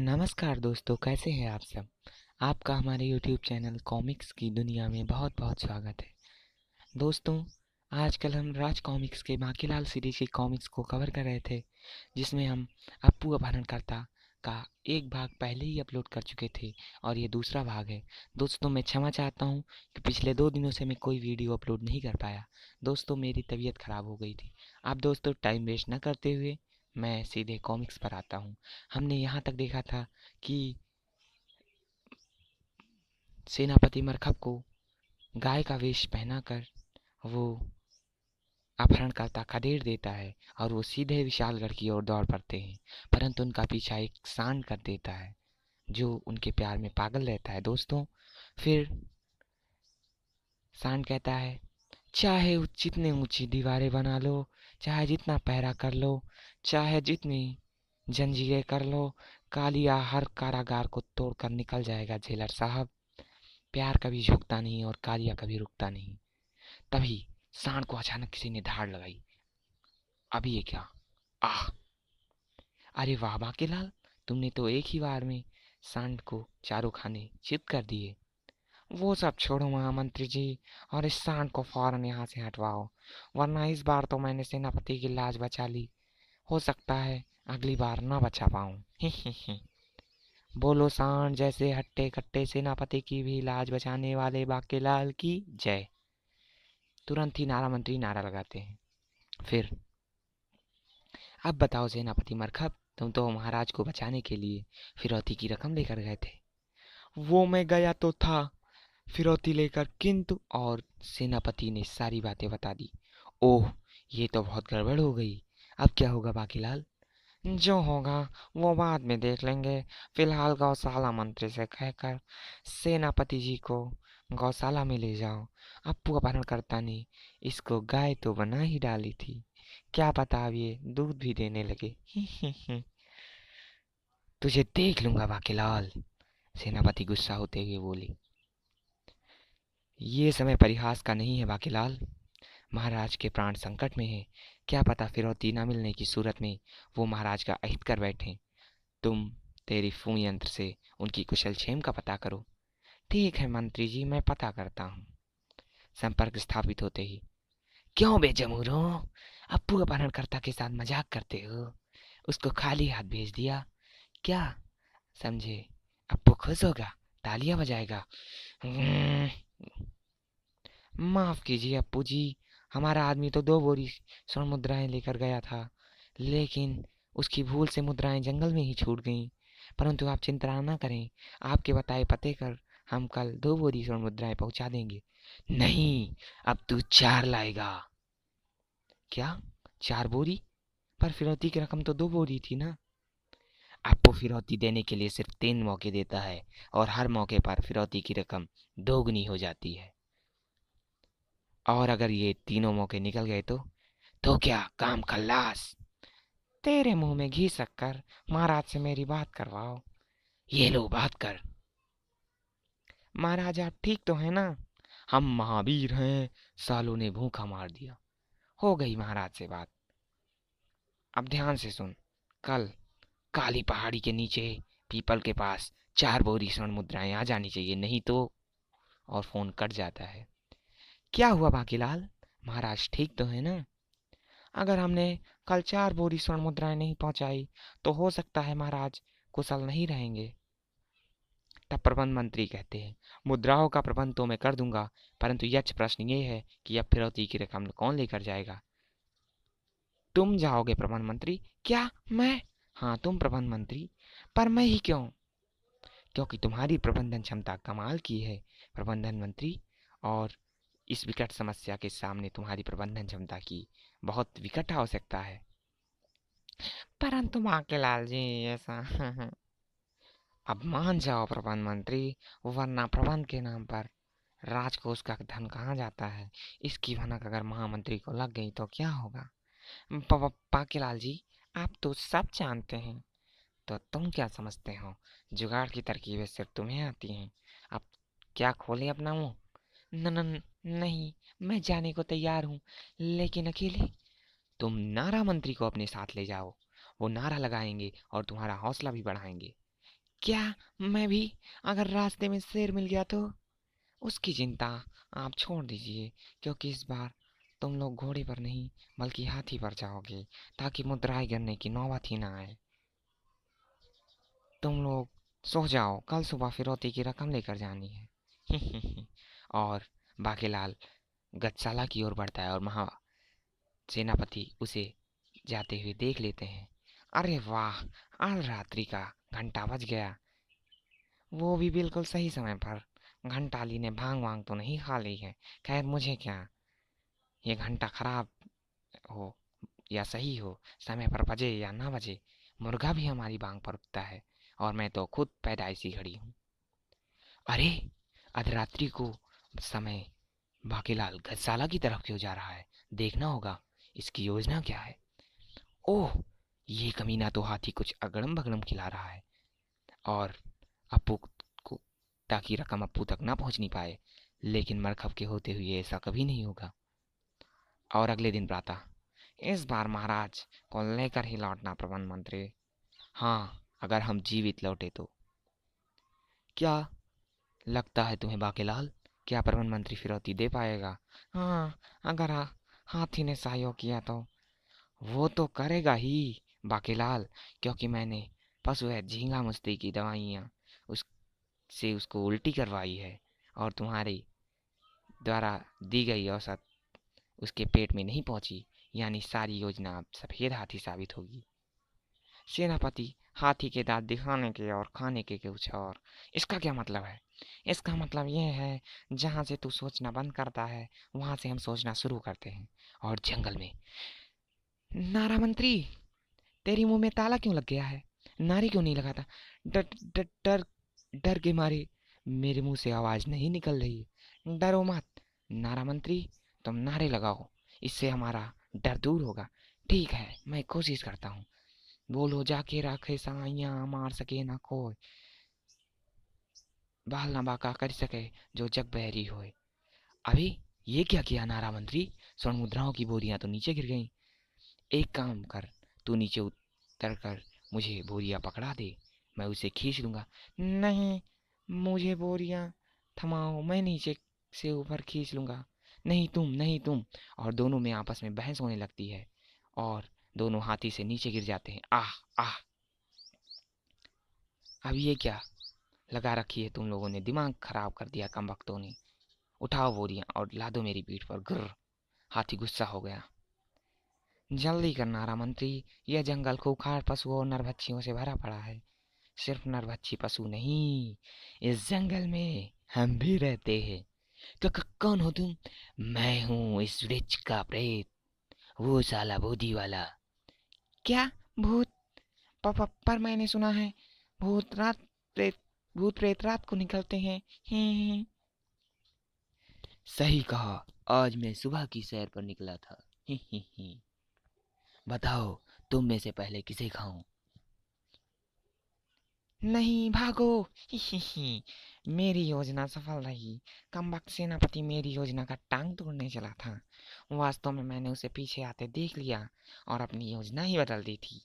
नमस्कार दोस्तों, कैसे हैं आप सब। आपका हमारे यूट्यूब चैनल कॉमिक्स की दुनिया में बहुत बहुत स्वागत है। दोस्तों, आजकल हम राज कॉमिक्स के बांकीलाल सीरीज के कॉमिक्स को कवर कर रहे थे, जिसमें हम अप्पू अपहरणकर्ता का एक भाग पहले ही अपलोड कर चुके थे और ये दूसरा भाग है। दोस्तों, मैं क्षमा चाहता हूँ कि पिछले 2 दिनों से मैं कोई वीडियो अपलोड नहीं कर पाया। दोस्तों, मेरी तबीयत खराब हो गई थी। अब दोस्तों, टाइम वेस्ट न करते हुए मैं सीधे कॉमिक्स पर आता हूँ। हमने यहाँ तक देखा था कि सेनापति मरखब को गाय का वेश पहनाकर वो अपहरणकर्ता खदेड़ देता है और वो सीधे विशालगढ़ की ओर दौड़ पड़ते हैं, परंतु उनका पीछा एक सांड कर देता है जो उनके प्यार में पागल रहता है। दोस्तों, फिर सांड कहता है, चाहे जितनी ऊंची दीवारें बना लो, चाहे जितना पहरा कर लो, चाहे जितनी जंजीरें कर लो, कालिया हर कारागार को तोड़कर निकल जाएगा जेलर साहब। प्यार कभी झुकता नहीं और कालिया कभी रुकता नहीं। तभी सांड को अचानक किसी ने धाड़ लगाई। अभी ये क्या? आह! अरे वाह बांकीलाल, तुमने तो एक ही बार में सांड को चारों खाने चित कर दिए। वो सब छोड़ो महामंत्री जी, और इस सांड को फौरन यहाँ से हटवाओ, वरना इस बार तो मैंने सेनापति की लाज बचा ली, हो सकता है अगली बार ना बचा पाऊं। बोलो सांड जैसे हट्टे कट्टे सेनापति की भी लाज बचाने वाले बांकीलाल की जय। तुरंत ही नारा मंत्री नारा लगाते हैं। फिर, अब बताओ सेनापति मरखब, तुम तो महाराज को बचाने के लिए फिरौती की रकम लेकर गए थे। वो मैं गया तो था फिरौती लेकर, किंतु और सेनापति ने सारी बातें बता दी। ओह, ये तो बहुत गड़बड़ हो गई। अब क्या होगा बांकीलाल? जो होगा वो बाद में देख लेंगे। फिलहाल गौशाला मंत्री से कहकर सेनापति जी को गौशाला में ले जाओ। अप्पू अपहरणकर्ता ने इसको गाय तो बना ही डाली थी, क्या पता अब ये दूध भी देने लगे। तुझे देख लूंगा बांकीलाल, सेनापति गुस्सा होते हुए बोले। ये समय परिहास का नहीं है बांकीलाल, महाराज के प्राण संकट में है। क्या पता फिरौती न मिलने की सूरत में वो महाराज का अहित कर बैठे। तुम तेरी फूं यंत्र से उनकी कुशल क्षेम का पता करो। ठीक है मंत्री जी, मैं पता करता हूँ। संपर्क स्थापित होते ही, क्यों बेजमूरो, अप्पू अपहरणकर्ता के साथ मजाक करते हो? उसको खाली हाथ भेज दिया क्या? समझे, अप्पू खुश होगा, तालियां बजाएगा। माफ कीजिए अप्पू जी, हमारा आदमी तो 2 बोरी स्वर्ण मुद्राएं लेकर गया था, लेकिन उसकी भूल से मुद्राएं जंगल में ही छूट गईं। परंतु आप चिंता ना करें, आपके बताए पते कर हम कल 2 बोरी स्वर्ण मुद्राएं पहुंचा देंगे। नहीं, अब तू 4 लाएगा। क्या? 4 बोरी? पर फिरौती की रकम तो 2 बोरी थी ना। आपको फिरौती देने के लिए सिर्फ 3 मौके देता है, और हर मौके पर फिरौती की रकम दोगुनी हो जाती है। और अगर ये तीनों मौके निकल गए तो क्या काम खल्लास। तेरे मुंह में घी शक्कर, महाराज से मेरी बात करवाओ। ये लो बात कर। महाराज आप ठीक तो है ना? हम महावीर हैं, सालों ने भूखा मार दिया। हो गई महाराज से बात। अब ध्यान से सुन, कल काली पहाड़ी के नीचे पीपल के पास 4 बोरी स्वर्ण मुद्राएं आ जानी चाहिए, नहीं तो। और फोन कट जाता है। क्या हुआ बाकीलाल, महाराज ठीक तो है ना? अगर हमने कल 4 बोरी स्वर्ण मुद्राएं नहीं पहुंचाई तो हो सकता है महाराज कुशल नहीं रहेंगे। तब प्रबंध मंत्री कहते हैं, मुद्राओं का प्रबंध तो मैं कर दूंगा, परंतु यक्ष प्रश्न ये है कि अब फिरौती की रकम कौन लेकर जाएगा? तुम जाओगे प्रबंध मंत्री? क्या मैं? हाँ तुम प्रबंध मंत्री। पर मैं ही क्यों? क्योंकि तुम्हारी प्रबंधन क्षमता कमाल की है प्रबंधन मंत्री, और इस विकट समस्या के सामने तुम्हारी प्रबंधन क्षमता की बहुत विकट आवश्यकता है। परंतु बांकीलाल जी ऐसा अब मान जाओ प्रबंध मंत्री, वरना प्रबंध के नाम पर राजकोष का धन कहाँ जाता है, इसकी भनक अगर महामंत्री को लग गई तो क्या होगा? बांकीलाल जी, आप तो सब जानते हैं। तो तुम क्या समझते हो, जुगाड़ की तरकीबें सिर्फ तुम्हें आती हैं? अब क्या खोले अपना मुंह? न, न, नहीं, मैं जाने को तैयार हूँ, लेकिन अकेले। तुम नारा मंत्री को अपने साथ ले जाओ, वो नारा लगाएंगे और तुम्हारा हौसला भी बढ़ाएंगे। क्या मैं भी? अगर रास्ते में शेर मिल गया तो? उसकी चिंता आप छोड़ दीजिए, क्योंकि इस बार तुम लोग घोड़े पर नहीं बल्कि हाथी पर जाओगे, ताकि मुद्राएं गिरने की नौबत ही ना आए। तुम लोग सो जाओ, कल सुबह फिरौती की रकम लेकर जानी है। और बाकीलाल गजशाला की ओर बढ़ता है और महा सेनापति उसे जाते हुए देख लेते हैं। अरे वाह, आज रात्रि का घंटा बज गया, वो भी बिल्कुल सही समय पर। घंटाली ने भांग वांग तो नहीं खा ली है? खैर मुझे क्या, ये घंटा खराब हो या सही हो, समय पर बजे या ना बजे, मुर्गा भी हमारी बांग पर उठता है, और मैं तो खुद पैदाइशी घड़ी हूँ। अरे, अर्धरात्रि को समय बाकीलाल गजशाला की तरफ क्यों जा रहा है? देखना होगा, इसकी योजना क्या है। ओह, ये कमीना तो हाथी कुछ अगड़म बगड़म खिला रहा है, और अप्पू को, ताकि रकम अप्पू तक ना पहुंचनी पाए। लेकिन मरखब के होते हुए ऐसा कभी नहीं होगा। और अगले दिन प्रातः, इस बार महाराज को लेकर ही लौटना प्रधान मंत्री। हाँ, अगर हम जीवित लौटे तो। क्या लगता है तुम्हें बाकीलाल, क्या प्रधानमंत्री फिरौती दे पाएगा? हाँ, अगर हाथी ने सहयोग किया तो। वो तो करेगा ही बाकीलाल, क्योंकि मैंने पशु है झींगा मुश्ती की दवाइयाँ उससे उसको उल्टी करवाई है, और तुम्हारी द्वारा दी गई औसत उसके पेट में नहीं पहुंची, यानी सारी योजना अब सफेद हाथी साबित होगी। सेनापति हाथी के दांत दिखाने के और खाने के कुछ और। इसका क्या मतलब है? इसका मतलब यह है, जहां से तू सोचना बंद करता है, वहां से हम सोचना शुरू करते हैं। और जंगल में, नारा मंत्री, तेरी मुंह में ताला क्यों लग गया है? नारी क्यों नहीं लगाता? डर डर डर डर के मारे मेरे मुंह से आवाज नहीं निकल रही। डरो मत नारा मंत्री, तुम नारे लगाओ, इससे हमारा डर दूर होगा। ठीक है, मैं कोशिश करता हूँ। बोलो जाके राखे साइयां, मार सके ना कोई, बाल ना बाका कर सके जो जग बहरी होए। अभी ये क्या किया नारा मंत्री? स्वर्ण मुद्राओं की बोरियां तो नीचे गिर गईं। एक काम कर, तू नीचे उतर कर मुझे बोरियां पकड़ा दे, मैं उसे खींच लूंगा। नहीं, मुझे बोरियां थमाओ, मैं नीचे से ऊपर खींच लूंगा। नहीं तुम, नहीं तुम। और दोनों में आपस में बहस होने लगती है, और दोनों हाथी से नीचे गिर जाते हैं। आह आह। अब ये क्या लगा रखी है तुम लोगों ने? दिमाग खराब कर दिया कम वक्तों ने। उठाओ बोरियां और लादो मेरी पीठ पर। ग्र। हाथी गुस्सा हो गया। जल्दी कर नारा मंत्री, यह जंगल खूंखार पशुओं और नरभक्षियों से भरा पड़ा है। सिर्फ नरभक्षी पशु नहीं, इस जंगल में हम भी रहते हैं। कौन हो तुम? मैं हूँ इस वृक्ष का प्रेत, वो साला बोधी वाला। क्या? भूत? पर मैंने सुना है भूत रात प्रेत भूत प्रेत रात को निकलते हैं। ही। सही कहा, आज मैं सुबह की सैर पर निकला था। ही। बताओ, तुम में से पहले किसे खाऊं? नहीं, भागो। ही। मेरी योजना सफल रही। कमबख्त सेनापति मेरी योजना का टांग तोड़ने चला था। वास्तव में मैंने उसे पीछे आते देख लिया और अपनी योजना ही बदल दी थी।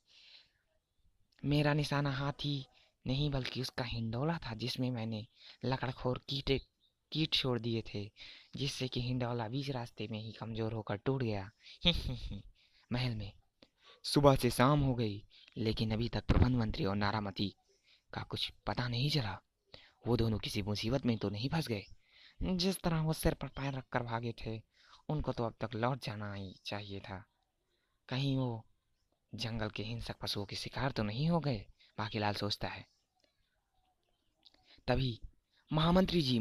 मेरा निशाना हाथी नहीं बल्कि उसका हिंडोला था, जिसमें मैंने लकड़खोर कीट छोड़ दिए थे, जिससे कि हिंडोला बीच रास्ते में ही कमजोर होकर टूट गया। महल में सुबह से शाम हो गई, लेकिन अभी तक प्रबंध मंत्री और नारामती का कुछ पता नहीं चला। वो दोनों किसी मुसीबत में तो नहीं फंस गए? जिस तरह वो सिर पर पैर रखकर भागे थे, उनको तो अब तक लौट जाना ही चाहिए था। कहीं वो जंगल के हिंसक पशुओं के शिकार तो नहीं हो गए? बाकीलाल सोचता है। तभी, महामंत्री जी,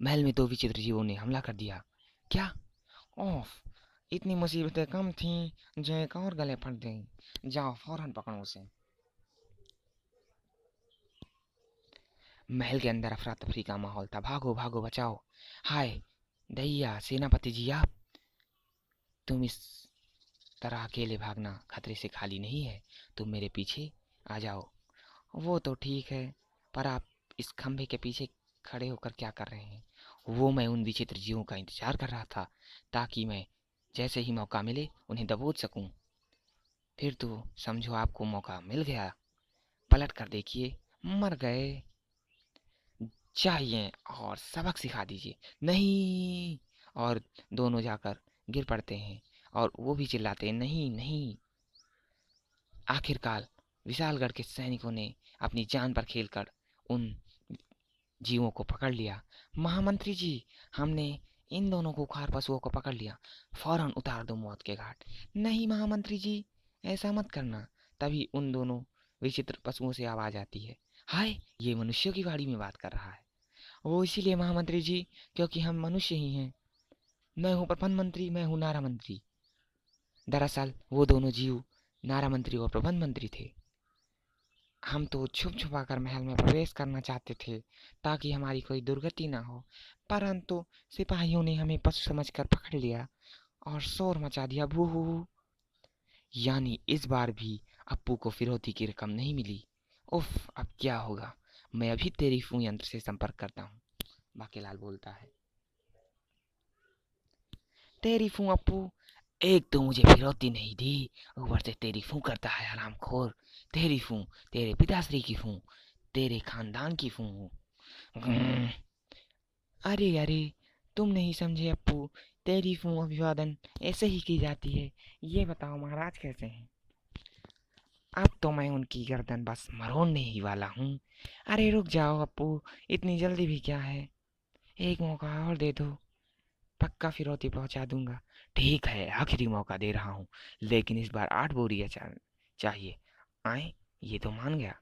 महल में दो विचित्र जीवों ने हमला कर दिया। क्या? ओफ, इतनी मुसीबतें कम थीं जो एक और गले फट गई। जाओ फौरन पकड़ो उसे। महल के अंदर अफरा तफरी का माहौल था। भागो भागो, बचाओ। हाय दैया, सेनापति जी आप, तुम इस तरह अकेले भागना खतरे से खाली नहीं है। तुम मेरे पीछे आ जाओ। वो तो ठीक है, पर आप इस खंभे के पीछे खड़े होकर क्या कर रहे हैं? वो मैं उन विचित्र जीवों का इंतजार कर रहा था, ताकि मैं जैसे ही मौका मिले उन्हें दबोच सकूं। फिर तो समझो आपको मौका मिल गया। पलट कर देखिए, मर गए, चाहिए और सबक सिखा दीजिए। नहीं, और दोनों जाकर गिर पड़ते हैं और वो भी चिल्लाते हैं नहीं नहीं। आखिरकार विशालगढ़ के सैनिकों ने अपनी जान पर खेलकर उन जीवों को पकड़ लिया। महामंत्री जी, हमने इन दोनों खूंखार पशुओं को पकड़ लिया, फौरन उतार दो मौत के घाट। नहीं महामंत्री जी, ऐसा मत करना। तभी उन दोनों विचित्र पशुओं से आवाज आती है, हाय, ये मनुष्यों की बाड़ी में बात कर रहा है। वो इसीलिए महामंत्री जी, क्योंकि हम मनुष्य ही हैं। मैं हूँ प्रबंध मंत्री, मैं हूँ नारा मंत्री। दरअसल वो दोनों जीव नारा मंत्री और प्रबंध मंत्री थे। हम तो छुप छुपा कर महल में प्रवेश करना चाहते थे ताकि हमारी कोई दुर्गति ना हो, परंतु सिपाहियों ने हमें पशु समझकर पकड़ लिया और शोर मचा दिया, भू हू। यानी इस बार भी अप्पू को फिरौती की रकम नहीं मिली। उफ, अब क्या होगा। मैं अभी तेरी फू यंत्र से संपर्क करता हूँ। बाकीलाल बोलता है, तेरी फू अप्पू, एक तो मुझे फिरौती नहीं दी, ऊपर से तेरी फू करता है हरामखोर। तेरी फू, तेरे पिताश्री की फू, तेरे खानदान की फू। अरे अरे, तुम नहीं समझे अप्पू, तेरी फू अभिवादन ऐसे ही की जाती है। ये बताओ महाराज कैसे हैं। अब तो मैं उनकी गर्दन बस मरोड़ने ही वाला हूँ। अरे रुक जाओ अप्पू, इतनी जल्दी भी क्या है, एक मौका और दे दो, पक्का फिरौती पहुंचा दूंगा। ठीक है, आखिरी मौका दे रहा हूँ, लेकिन इस बार 8 बोरियां चाहिए। आए, ये तो मान गया।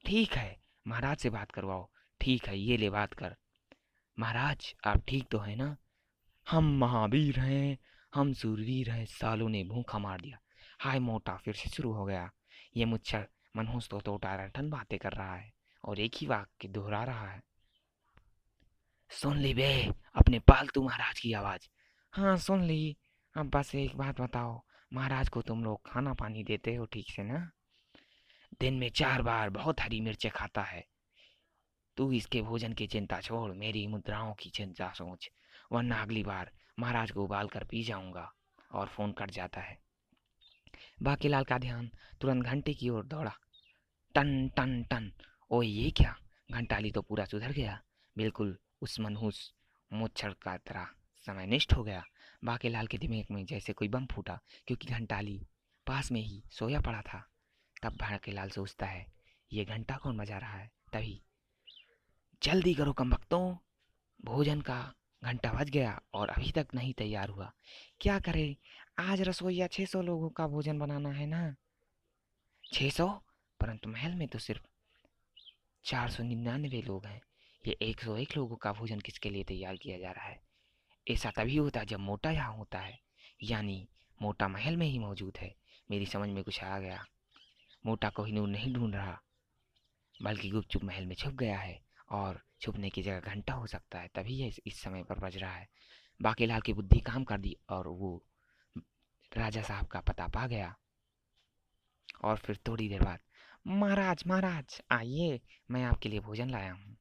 ठीक है, महाराज से बात करवाओ। ठीक है, ये ले बात कर। महाराज, आप ठीक तो है ना। हम महावीर हैं, हम सूरवीर हैं, सालों ने भूखा मार दिया। हाय मोटा फिर से शुरू हो गया। ये मुच्छर मनहूस तो टन बातें कर रहा है और एक ही वाक्य दोहरा रहा है। सुन ली बे, अपने पालतू महाराज की आवाज। हाँ सुन ली। अब बस एक बात बताओ, महाराज को तुम लोग खाना पानी देते हो ठीक से ना। दिन में 4 बार बहुत हरी मिर्चें खाता है। तू इसके भोजन की चिंता छोड़, मेरी मुद्राओं की चिंता सोच, वरना अगली बार महाराज को उबाल कर पी जाऊंगा। और फोन कट जाता है। बाकीलाल का ध्यान तुरंत घंटे की ओर दौड़ा। Ton ton ton. ओ ये क्या, घंटाली तो पूरा सुधर गया, बिल्कुल उस मनहूस मुच्छर का तरह समयनिष्ठ हो गया। बाकीलाल के दिमाग में जैसे कोई बम फूटा, क्योंकि घंटाली पास में ही सोया पड़ा था। तब बाकीलाल सोचता है, ये घंटा कौन बजा रहा है। तभी, जल्दी करो कम भक्तों, भोजन का घंटा बज गया और अभी तक नहीं तैयार हुआ। क्या करें, आज रसोईया 600 लोगों का भोजन बनाना है ना। 600, परंतु महल में तो सिर्फ 499 लोग हैं। ये 101 लोगों का भोजन किसके लिए तैयार किया जा रहा है। ऐसा तभी होता है जब मोटा यहाँ होता है, यानी मोटा महल में ही मौजूद है। मेरी समझ में कुछ आ गया। मोटा कोहिनूर नहीं ढूंढ रहा, बल्कि गुपचुप महल में छुप गया है, और छुपने की जगह घंटा हो सकता है, तभी ये इस समय पर बज रहा है। बाकीलाल की बुद्धि काम कर दी और वो राजा साहब का पता पा गया। और फिर थोड़ी देर बाद, महाराज महाराज आइए, मैं आपके लिए भोजन लाया हूँ।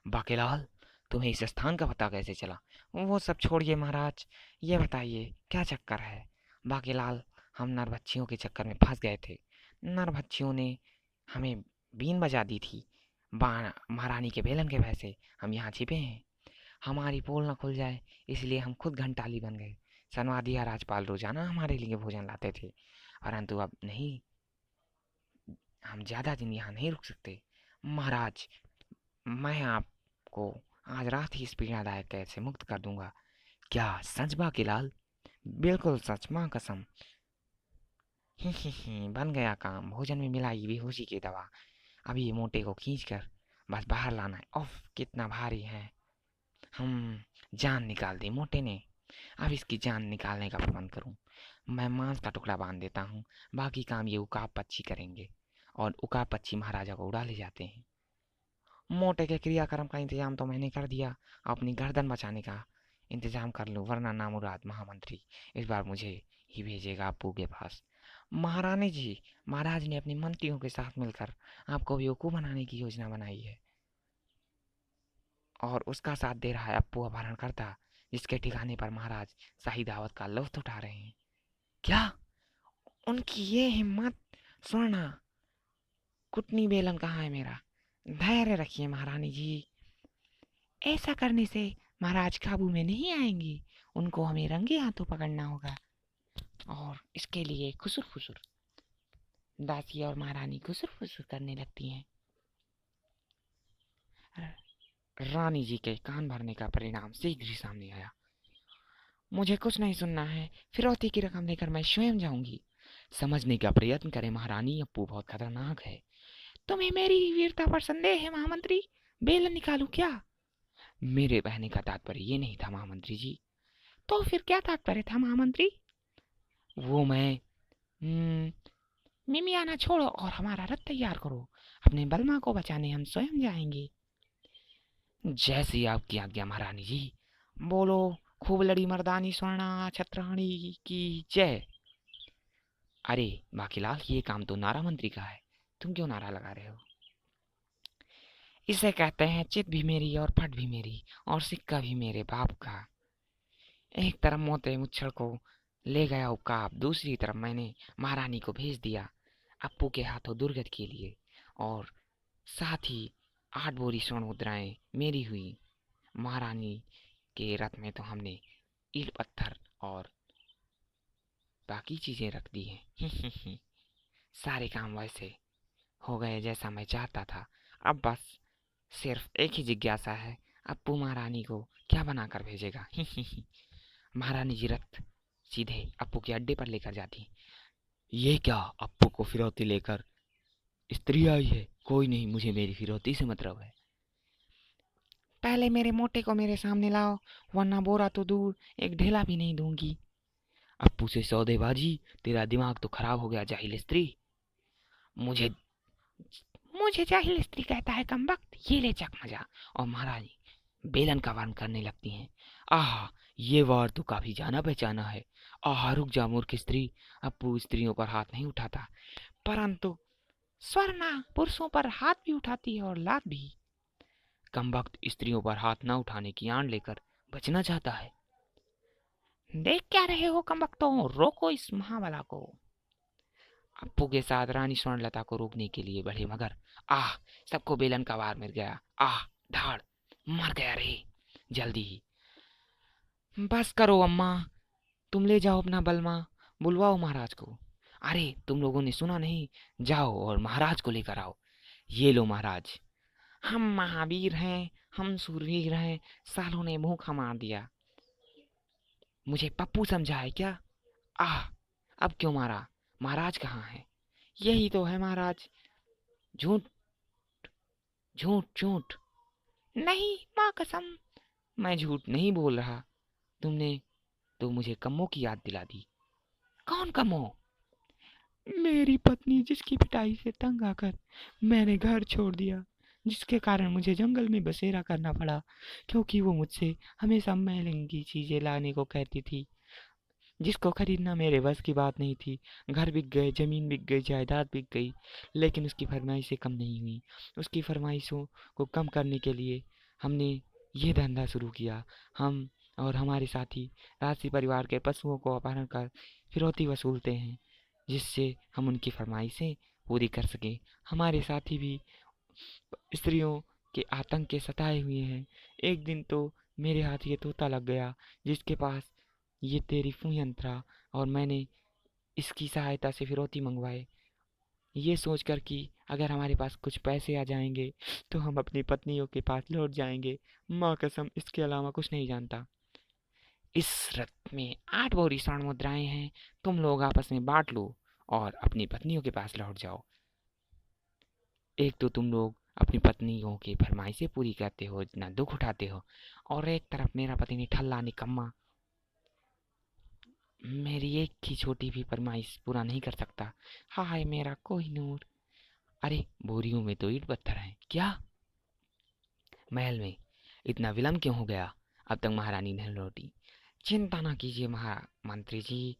बाकीलाल, तुम्हें इस स्थान का पता कैसे चला। वो सब छोड़िए महाराज, ये बताइए क्या चक्कर है। बाकीलाल, हम नरभक्षियों के चक्कर में फंस गए थे। नरभक्षियों ने हमें बीन बजा दी थी, महारानी के बेलन के भय से हम यहाँ छिपे हैं। हमारी पोल न खुल जाए, इसलिए हम खुद घंटाली बन गए। सनवादिया राजपाल रोजाना हमारे लिए भोजन लाते थे, परंतु अब नहीं, हम ज्यादा दिन यहाँ नहीं रुक सकते। महाराज, मैं आपको आज रात ही इस पीड़ादायक कैद से मुक्त कर दूंगा। क्या सच बाकीलाल। बिल्कुल सच, माँ कसम। ही बन गया काम, भोजन में मिलाई बेहोशी की दवा। अभी ये मोटे को खींच कर बस बाहर लाना है। उफ, कितना भारी है। हम, जान निकाल दी मोटे ने। अब इसकी जान निकालने का प्रबंध करूं। मैं मांस का टुकड़ा बांध देता हूँ, बाकी काम ये उकाब पक्षी करेंगे। और उकाब पक्षी महाराजा को उड़ा ले जाते हैं। मोटे के क्रियाक्रम का इंतजाम तो मैंने कर दिया, अपनी गर्दन बचाने का इंतजाम कर लो, वरना नामुराद महामंत्री इस बार मुझे ही भेजेगा अप्पू के पास। महारानी जी, महाराज ने अपनी मंत्रियों के साथ मिलकर आपको बेवकूफ बनाने की योजना बनाई है, और उसका साथ दे रहा है अप्पू अपहरणकर्ता, जिसके ठिकाने पर महाराज शाही दावत का लुत्फ उठा रहे हैं। क्या, उनकी ये हिम्मत। सुनना, कुटनी बेलन कहाँ है मेरा। धैर्य रखिए महारानी जी, ऐसा करने से महाराज काबू में नहीं आएंगे। उनको हमें रंगे हाथों पकड़ना होगा। और इसके लिए खुसुर फुसुर दासी और महारानी खुसुर फुसुर करने लगती हैं। रानी जी के कान भरने का परिणाम शीघ्र ही सामने आया। मुझे कुछ नहीं सुनना है, फिरौती की रकम लेकर मैं स्वयं जाऊंगी। समझने का प्रयत्न करें महारानी, अप्पू बहुत खतरनाक है। तुम्हें मेरी वीरता पर संदेह है महामंत्री? बेलन निकालूं क्या? मेरे कहने का तात्पर्य ये नहीं था महामंत्री जी। तो फिर क्या तात्पर्य था महामंत्री? वो मैं मिमियाना छोड़ो और हमारा रथ तैयार करो। अपने बलमा को बचाने हम स्वयं जाएंगे। जैसी आपकी आज्ञा महारानी जी। बोलो, खूब लड़ी मर्दानी स्वर्णा छत्राणी की जय। अरे बाकीलाल, ये काम तो नारा मंत्री का है, तुम क्यों नारा लगा रहे हो? इसे कहते हैं चित भी मेरी और पट भी मेरी और सिक्का भी मेरे बाप का। एक तरफ मोते मुच्छड़ को ले गया उकाब, दूसरी तरफ मैंने महारानी को भेज दिया अप्पू के हाथों दुर्गत के लिए, और साथ ही 8 बोरी स्वर्ण मुद्राएं मेरी हुई। महारानी के रथ में तो हमने ईंट पत्थर और बाकी चीजें रख दी हैं। सारे काम वैसे हो गए जैसा मैं चाहता था। अब बस सिर्फ एक ही जिज्ञासा है, अप्पू महारानी को क्या बनाकर भेजेगा? महारानी जी रथ सीधे अप्पू के अड्डे पर लेकर जाती। ये क्या, अप्पू को फिरौती लेकर स्त्री आई है? कोई नहीं, मुझे मेरी फिरौती से मतलब है। पहले मेरे मोटे को मेरे सामने लाओ, वरना बोरा तो दूर एक ढेला भी नहीं दूंगी। अप्पू से सौदेबाजी? तेरा दिमाग तो खराब हो गया जाहिल स्त्री। मुझे मुझे जाहिल स्त्री कहता है कमबख्त? ये ले चक मजा। और महारानी बेलन का वार करने लगती हैं। आहा, ये वार तो काफी जाना पहचाना है। आहा, रुक जा मूर्ख स्त्री। अप्पू स्त्रियों पर हाथ नहीं उठाता, परंतु स्वर्णा पुरुषों पर हाथ भी उठाती है और लात भी। कमबख्त स्त्रियों पर हाथ न उठाने की आड़ लेकर बचना चाहता है। देख क्या रहे हो कमबख्तों, रोको इस महाबला को। अप्पू के साथ रानी स्वर्णलता को रोकने के लिए बढ़े, मगर आह, सबको बेलन का वार मिल गया। आह, धाड़, मर गया रे जल्दी ही। बस करो अम्मा, तुम ले जाओ अपना बलमा, बुलवाओ महाराज को। अरे तुम लोगों ने सुना नहीं? जाओ और महाराज को लेकर आओ। ये लो महाराज, हम महावीर हैं, हम सूरवीर हैं, सालों ने भूखा मार दिया। मुझे पप्पू समझा है क्या? आह, अब क्यों मारा? महाराज कहाँ है? यही तो है महाराज। झूठ, झूठ, झूठ। नहीं, माँ कसम, मैं झूठ नहीं बोल रहा। तुमने तो मुझे कम्मो की याद दिला दी। कौन कम्मो? मेरी पत्नी, जिसकी पिटाई से तंग आकर मैंने घर छोड़ दिया, जिसके कारण मुझे जंगल में बसेरा करना पड़ा, क्योंकि वो मुझसे हमेशा महंगी चीजें लाने को कहती थी, जिसको खरीदना मेरे बस की बात नहीं थी। घर बिक गए, जमीन बिक गई, जायदाद बिक गई, लेकिन उसकी फरमाइशें कम नहीं हुई। उसकी फरमाइशों को कम करने के लिए हमने ये धंधा शुरू किया। हम और हमारे साथी राशि परिवार के पशुओं को अपहरण कर फिरौती वसूलते हैं, जिससे हम उनकी फरमाइशें पूरी कर सकें। हमारे साथी भी स्त्रियों के आतंक के सताए हुए हैं। एक दिन तो मेरे हाथ ये तोता लग गया, जिसके पास ये तेरी फूहन था, और मैंने इसकी सहायता से फिरौती मंगवाए, ये सोचकर कि अगर हमारे पास कुछ पैसे आ जाएंगे तो हम अपनी पत्नियों के पास लौट जाएंगे। माँ कसम, इसके अलावा कुछ नहीं जानता। इस रथ में 8 बोरी स्वर्ण मुद्राएं हैं, तुम लोग आपस में बांट लो और अपनी पत्नियों के पास लौट जाओ। एक तो तुम लोग अपनी पत्नियों की फरमाइशें पूरी करते हो, इतना दुख उठाते हो, और एक तरफ मेरा पति निठल्ला निकम्मा मेरी एक ही छोटी भी फरमाइश पूरा नहीं कर सकता। हाय मेरा कोहिनूर। अरे बोरियों में तो ईंट पत्थर हैं क्या? महल में इतना विलम्ब क्यों हो गया? अब तक महारानी नहीं लौटी। चिंता ना कीजिए महामंत्री जी,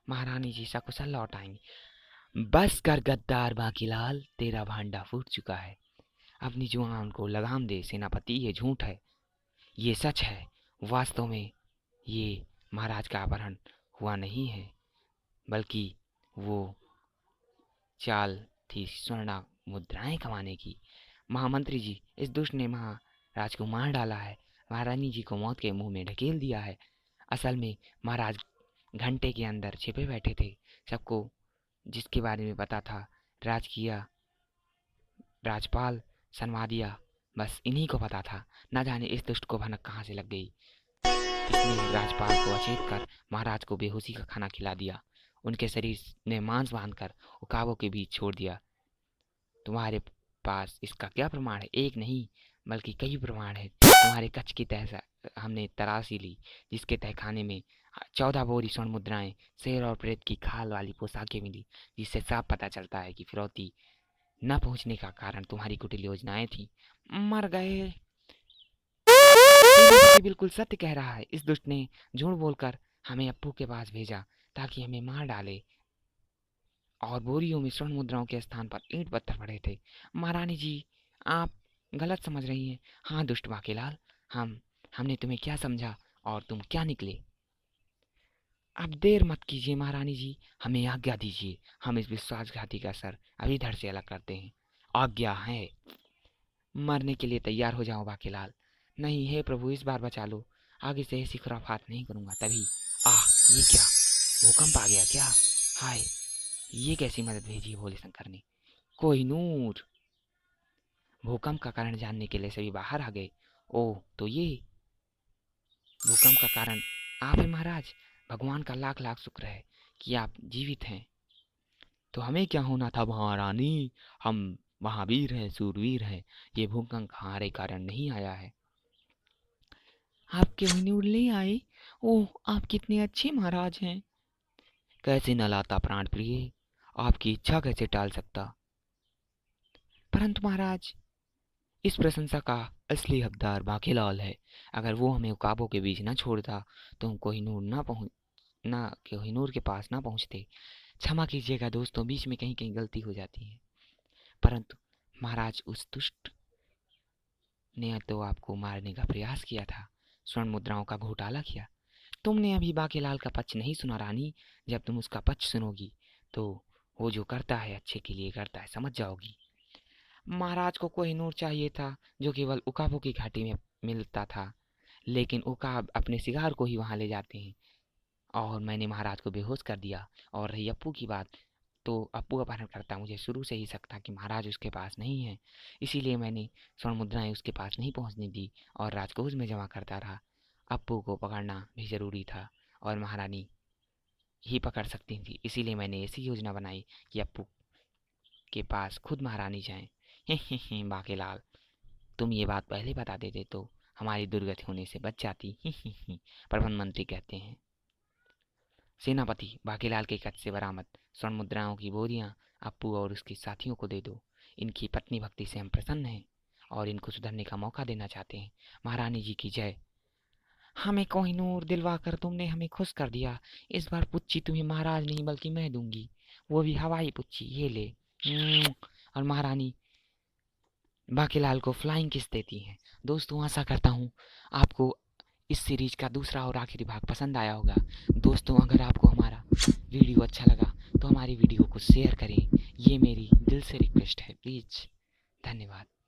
महारानी जी सकुशल लौट आएंगी। बस कर गद्दार बाकीलाल, तेरा भांडा फूट चुका है। अपनी जुबान को लगाम दे सेनापति, ये झूठ है, ये सच है। वास्तव में ये महाराज का अपहरण हुआ नहीं है, बल्कि वो चाल थी स्वर्ण मुद्राएं कमाने की। महामंत्री जी, इस दुष्ट ने महाराज को मार डाला है, महारानी जी को मौत के मुंह में ढकेल दिया है। असल में महाराज घंटे के अंदर छिपे बैठे थे। सबको जिसके बारे में पता था, राजकीय राजपाल संवादिया, बस इन्हीं को पता था। न जाने इस दुष्ट को भनक कहाँ से लग गई। इसने राजपाल को अचेत कर महाराज को बेहोशी का खाना खिला दिया, उनके शरीर में मांस बांधकर उकाबों के बीच छोड़ दिया। तुम्हारे पास इसका क्या प्रमाण है? एक नहीं बल्कि कई प्रमाण है। तुम्हारे कच्छ की तह हमने तराशी ली, जिसके तहखाने में 14 बोरी स्वर्ण मुद्राएं, शेर और प्रेत की खाल वाली पोशाकें मिली, जिससे साफ पता चलता है कि फिरौती न पहुंचने का कारण तुम्हारी कुटिल योजनाएं थी। मर गए। श्रीमती बिल्कुल सत्य कह रहा है। इस दुष्ट ने झूठ बोलकर हमें अप्पू के पास भेजा ताकि हमें मार डाले, और बोरियों में स्वर्ण मुद्राओं के स्थान पर ईंट पत्थर पड़े थे। महारानी जी, आप गलत समझ रही हैं। हाँ दुष्ट बाकीलाल, हमने तुम्हें क्या समझा और तुम क्या निकले। अब देर मत कीजिए महारानी जी, हमें आज्ञा दीजिए, हम इस विश्वासघाती का सर अभी धड़ से अलग करते हैं। आज्ञा है। मरने के लिए तैयार हो जाओ बाकीलाल। नहीं, हे प्रभु, इस बार बचा लो, आगे से ऐसी खुराफात नहीं करूंगा। तभी आह, ये क्या भूकंप आ गया क्या? हाय, ये कैसी मदद भेजी है भोले शंकर ने। कोहिनूर। भूकंप का कारण जानने के लिए सभी बाहर आ गए। ओह, तो ये भूकंप का कारण आप हैं महाराज। भगवान का लाख लाख शुक्र है कि आप जीवित हैं। तो हमें क्या होना था महारानी, हम महावीर हैं, सूरवीर हैं। ये भूकंप हमारे कारण नहीं आया है। आपके कोहिनूर ले आए? ओह, आप कितने अच्छे महाराज हैं। कैसे न लाता प्राण प्रिय, आपकी इच्छा कैसे टाल सकता। परंतु महाराज, इस प्रशंसा का असली हकदार बाकीलाल है। अगर वो हमें उकाबों के बीच न छोड़ता तो हम कोहिनूर के पास ना पहुंचते। क्षमा कीजिएगा दोस्तों, बीच में कहीं कहीं गलती हो जाती है। परंतु महाराज, उस दुष्ट ने तो आपको मारने का प्रयास किया था, स्वर्ण मुद्राओं का घोटाला किया। तुमने अभी बाकीलाल का पक्ष नहीं सुना रानी। जब तुम उसका पक्ष सुनोगी तो वो जो करता है अच्छे के लिए करता है, समझ जाओगी। महाराज को कोहिनूर चाहिए था, जो केवल उकाबों की घाटी में मिलता था, लेकिन उकाब अपने शिकार को ही वहां ले जाते हैं, और मैंने महाराज को बेहोश कर दिया। और रही अप्पू की बात, तो अप्पू अपहरण करता मुझे शुरू से ही शक था कि महाराज उसके पास नहीं है। इसीलिए मैंने स्वर्ण मुद्राएं उसके पास नहीं पहुंचने दी और राजकोष में जमा करता रहा। अप्पू को पकड़ना भी जरूरी था, और महारानी ही पकड़ सकती थी। इसीलिए मैंने ऐसी योजना बनाई कि अप्पू के पास खुद महारानी जाए। बाकीलाल, तुम ये बात पहले बता देते तो हमारी दुर्गति होने से बच जाती। प्रधानमंत्री कहते हैं। सेनापति, बाकीलाल के कच्छ से बरामद स्वर्ण मुद्राओं की बोरियां अप्पू और उसके साथियों को दे दो। इनकी पत्नी भक्ति से हम प्रसन्न हैं और इनको सुधरने का मौका देना चाहते हैं। महारानी जी की जय। हमें कोहिनूर दिलवा कर तुमने हमें खुश कर दिया। इस बार पुच्ची तुम्हें महाराज नहीं बल्कि मैं दूंगी, वो भी हवाई पुच्ची। ये ले। और महारानी बाकीलाल को फ्लाइंग किस देती हैं। दोस्तों, आशा करता हूँ आपको इस सीरीज का दूसरा और आखिरी भाग पसंद आया होगा। दोस्तों, अगर आपको हमारा वीडियो अच्छा लगा तो हमारी वीडियो को शेयर करें, ये मेरी दिल से रिक्वेस्ट है, प्लीज़। धन्यवाद।